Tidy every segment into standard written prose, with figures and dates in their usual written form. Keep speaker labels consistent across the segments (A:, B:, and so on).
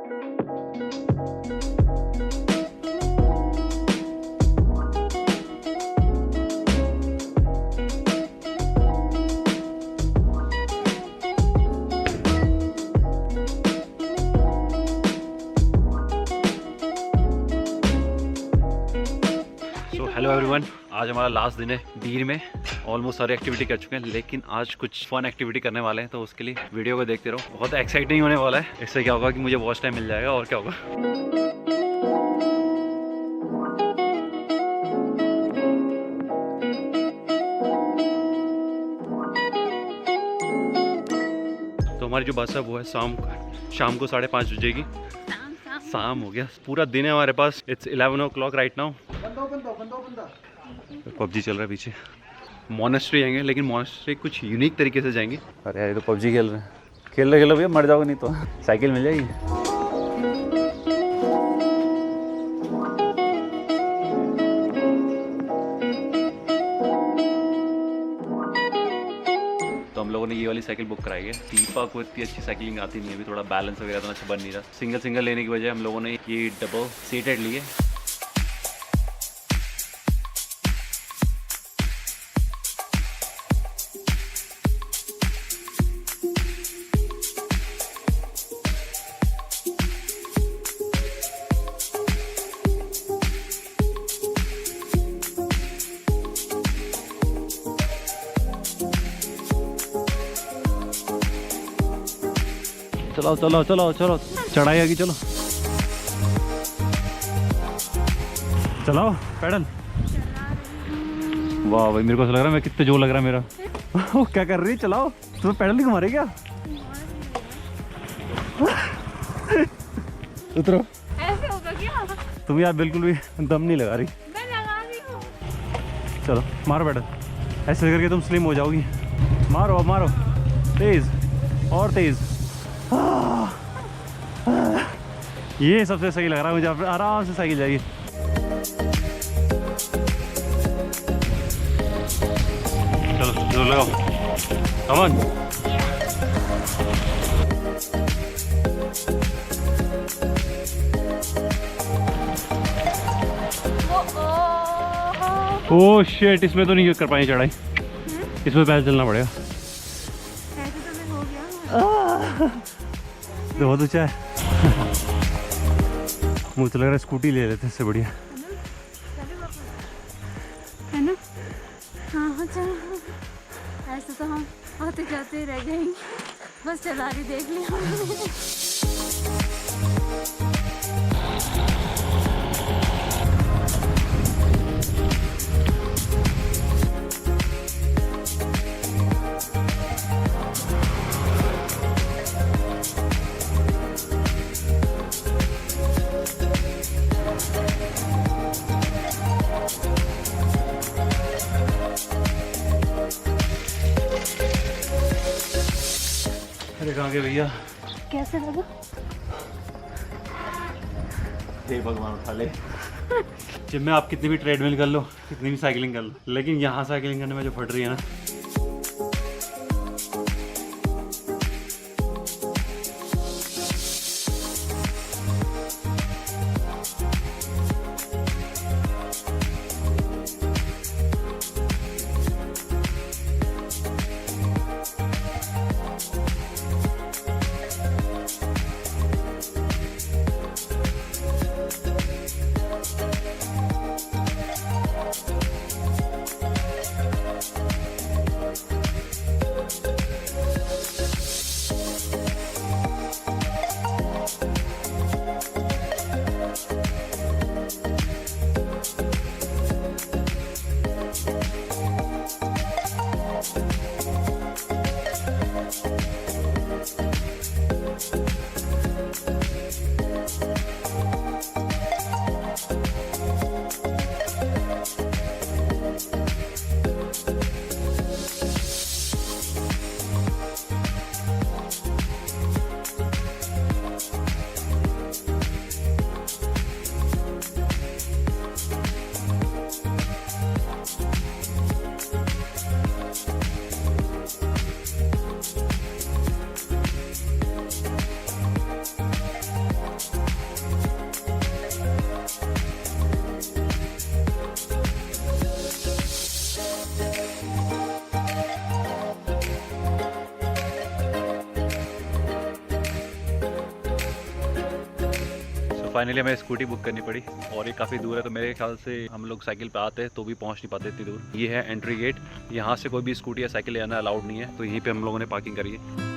A: Hello everyone, आज हमारा last दिन है बीर में। ऑलमोस्ट सारी एक्टिविटी कर चुके हैं, लेकिन आज कुछ फन एक्टिविटी करने वाले हैं, तो उसके लिए वीडियो को देखते रहो। बहुत एक्साइटिंग होने वाला है। इससे क्या होगा कि मुझे वॉच टाइम मिल जाएगा, और क्या होगा। तो हमारी जो बस है वो है शाम को 5:30 बजेगी। शाम हो गया, पूरा दिन है हमारे पास। It's 11 o'clock right now. PUBG चल रहा है पीछे। मोनेस्ट्री जाएंगे, लेकिन मोनेस्ट्री कुछ यूनिक तरीके से जाएंगे। अरे यार, ये तो पबजी खेल रहे हैं। खेल रहे भैया, मर जाओगे नहीं तो साइकिल मिल जाएगी। तो हम लोगों ने ये वाली साइकिल बुक कराई है। दीपा को इतनी अच्छी साइकिलिंग आती नहीं है, अभी थोड़ा बैलेंस वगैरह तो अच्छा बन नहीं रहा। सिंगल लेने की वजह हम लोगों ने ये डबल सीटेड ली है। चलो चढ़ाई आगी। चलाओ पैडल। वाह भाई, मेरे को ऐसा लग रहा है मैं कितने जोर लग रहा है मेरा। वो क्या कर रही है? चलाओ। तुम्हें पैडल नहीं घुमा रही क्या? उतरो।
B: ऐसे होगा क्या?
A: तुम यार बिल्कुल भी दम नहीं लगा रही।
B: मैं लगा रही हूँ।
A: चलो मारो पैडल, ऐसे करके तुम स्लिम हो जाओगी। मारो तेज और तेज। ये सबसे सही लग रहा है मुझे। आराम से साइकिल जाएगी। चलो जोर लगाओ, कम ऑन। ओह शिट, इसमें तो नहीं कर पाएंगे चढ़ाई। इसमें पैदल चलना पड़ेगा। बहुत ऊंचा है। मुझे लग रहा है स्कूटी ले लेते, इससे बढ़िया
B: है ना। हाँ चलो, ऐसे तो हम आते जाते रह जाएंगे। बस चला रही देख लिया।
A: अरे कहाँ गए भैया?
B: कैसे लगा?
A: हे भगवान, उठा ले। जिम में आप कितनी भी ट्रेडमिल कर लो, कितनी भी साइकिलिंग कर लो, लेकिन यहाँ साइकिलिंग करने में जो फट रही है ना। फाइनली हमें स्कूटी बुक करनी पड़ी और ये काफ़ी दूर है, तो मेरे ख्याल से हम लोग साइकिल पे आते हैं तो भी पहुंच नहीं पाते इतनी दूर। ये है एंट्री गेट, यहाँ से कोई भी स्कूटी या साइकिल ले आना अलाउड नहीं है, तो यहीं पे हम लोगों ने पार्किंग करी है।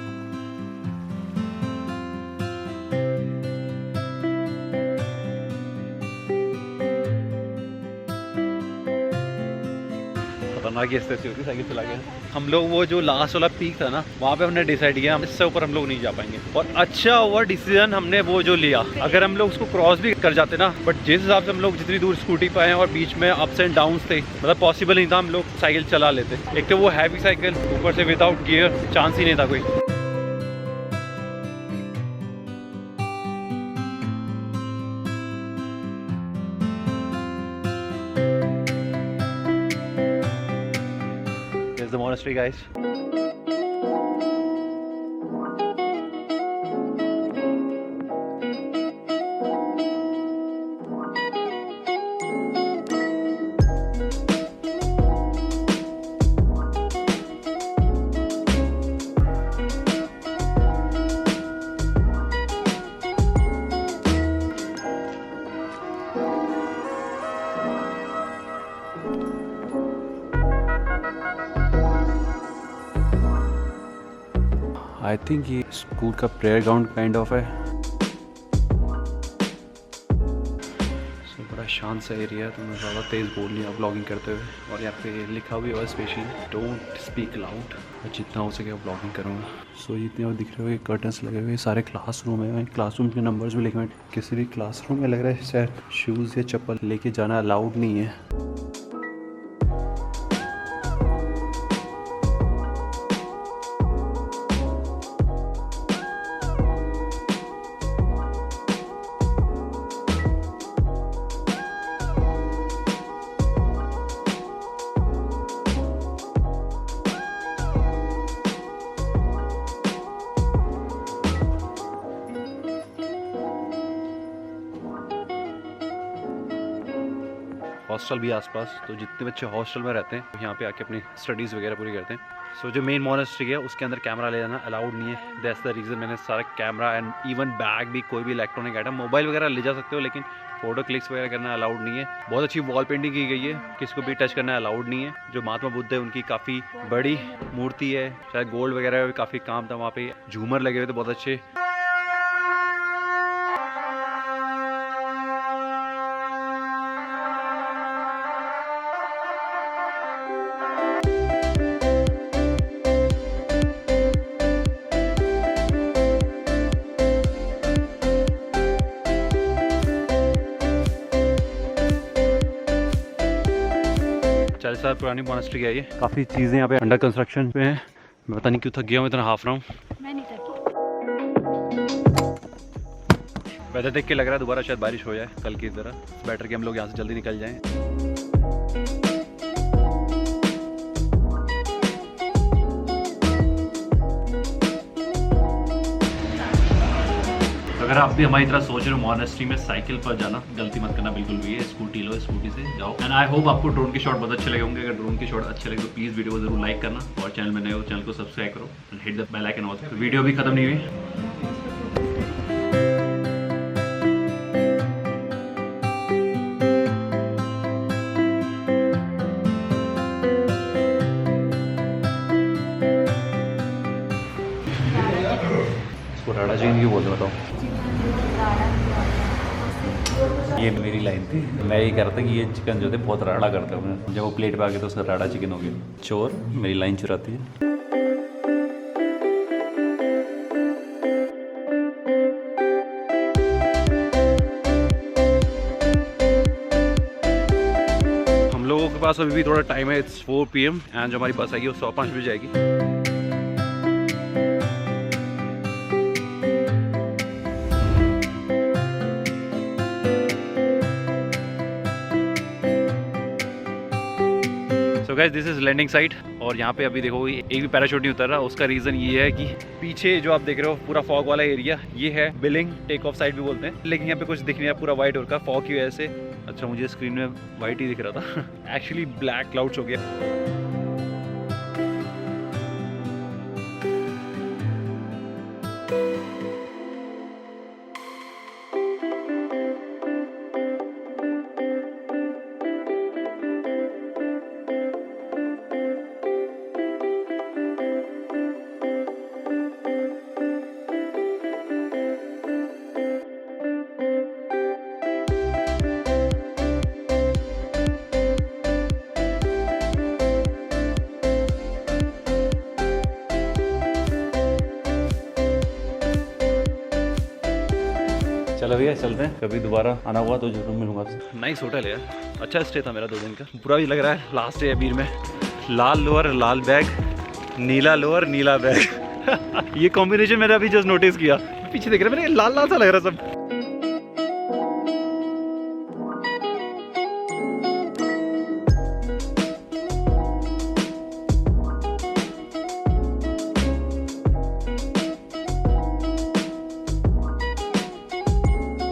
A: खतरनाक ही स्थिति होती साइकिल चला के। हम लोग वो जो लास्ट वाला पीक था ना, वहाँ पे हमने डिसाइड किया इससे ऊपर हम लोग नहीं जा पाएंगे, और अच्छा हुआ डिसीजन हमने वो जो लिया। अगर हम लोग उसको क्रॉस भी कर जाते ना, बट जिस हिसाब से हम लोग जितनी दूर स्कूटी पे आए और बीच में अप्स एंड डाउन्स थे, मतलब पॉसिबल नहीं था हम लोग साइकिल चला लेते। एक तो वो हैवी साइकिल, ऊपर से विदाउट गियर, चांस ही नहीं था कोई। There's the monastery, guys. I think ये स्कूल का प्रेयर ग्राउंड काइंड ऑफ है। बड़ा शांत सा एरिया है, तो मैं ज़्यादा तेज़ बोल नहीं रहा ब्लॉगिंग करते हुए। और यहाँ पे लिखा भी हुआ है स्पेशली डोंट स्पीक लाउड, और जितना हो सके ब्लॉगिंग करूँगा। सो जितने और दिख रहे हो कर्टन्स लगे हुए, सारे क्लासरूम है, क्लासरूम के नंबर्स भी लिखे हुए। किसी भी क्लासरूम में लग रहा है शायद शूज़ या चप्पल लेके जाना अलाउड नहीं है। हॉस्टल भी आसपास, तो जितने बच्चे हॉस्टल में रहते हैं यहाँ पे आके अपनी स्टडीज़ वगैरह पूरी करते हैं। सो जो मेन मोनेस्ट्री है उसके अंदर कैमरा ले जाना अलाउड नहीं है। दैट्स द रीज़न मैंने सारा कैमरा एंड इवन बैग भी, कोई भी इलेक्ट्रॉनिक आइटम, मोबाइल वगैरह ले जा सकते हो, लेकिन फोटो क्लिक्स वगैरह करना अलाउड नहीं है। बहुत अच्छी वॉल पेंटिंग की गई है, किसी को भी टच करना अलाउड नहीं है। जो महात्मा बुद्ध है उनकी काफ़ी बड़ी मूर्ति है, शायद गोल्ड वगैरह काफ़ी काम था वहाँ पे। झूमर लगे हुए थे बहुत अच्छे। चालीस साल पुरानी मोनेस्ट्री है ये। काफ़ी चीज़ें यहाँ पे अंडर कंस्ट्रक्शन पे हैं। मैं पता नहीं क्यों थक गया हूँ, इतना हाफ रहा हूँ।
B: मैं नहीं थकी।
A: वेदर देख के लग रहा है दोबारा शायद बारिश हो जाए कल की तरह। बेटर कि हम लोग यहाँ से जल्दी निकल जाएं। अगर आप भी हमारी तरह सोच रहे हो मोनेस्ट्री में साइकिल पर जाना, गलती मत करना बिल्कुल भी है। स्कूटी लो, स्कूटी से जाओ। एंड आई होप आपको ड्रोन के शॉट बहुत अच्छे लगे होंगे। अगर ड्रोन के शॉट अच्छे लगे तो प्लीज़ वीडियो को जरूर लाइक करना, और चैनल में नए हो चैनल को सब्सक्राइब करो and hit the bell icon also. Video भी खत्म नहीं हुई। राड़ा चिकन क्यों बोलते बताओ? ये मेरी लाइन थी, मैं ये कह रहा था कि ये चिकन जो थे बहुत राड़ा करते हैं। जब वो प्लेट पे आ गया तो उसका राड़ा चिकन हो गया। चोर मेरी लाइन चुराती है। हम लोगों के पास अभी भी थोड़ा टाइम है, इट्स 4 PM एंड जो हमारी बस आएगी वो 5:05 बजे जाएगी। Guys this is landing site, और यहाँ पे अभी देखो एक भी पैराशूट नहीं उतर रहा। उसका रीज़न ये है कि पीछे जो आप देख रहे हो पूरा फॉग वाला एरिया, ये है बिलिंग टेक ऑफ साइड भी बोलते हैं, लेकिन यहाँ पे कुछ दिख नहीं रहा, पूरा वाइट हो रखा फॉग की वजह से। अच्छा मुझे स्क्रीन में वाइट ही दिख रहा था एक्चुअली ब्लैक क्लाउड्स हो गया। चलो भैया चलते हैं, कभी दोबारा आना हुआ तो जरूर मिलूंगा आपसे। नाइस होटल है यार, अच्छा स्टे था मेरा 2 दिन का। बुरा भी लग रहा है, लास्ट डे है बीर में। लाल लोअर लाल बैग, नीला लोअर नीला बैग ये कॉम्बिनेशन मैंने अभी जस्ट नोटिस किया। पीछे देख रहे हैं, मेरे लाल लाल सा लग रहा है सब।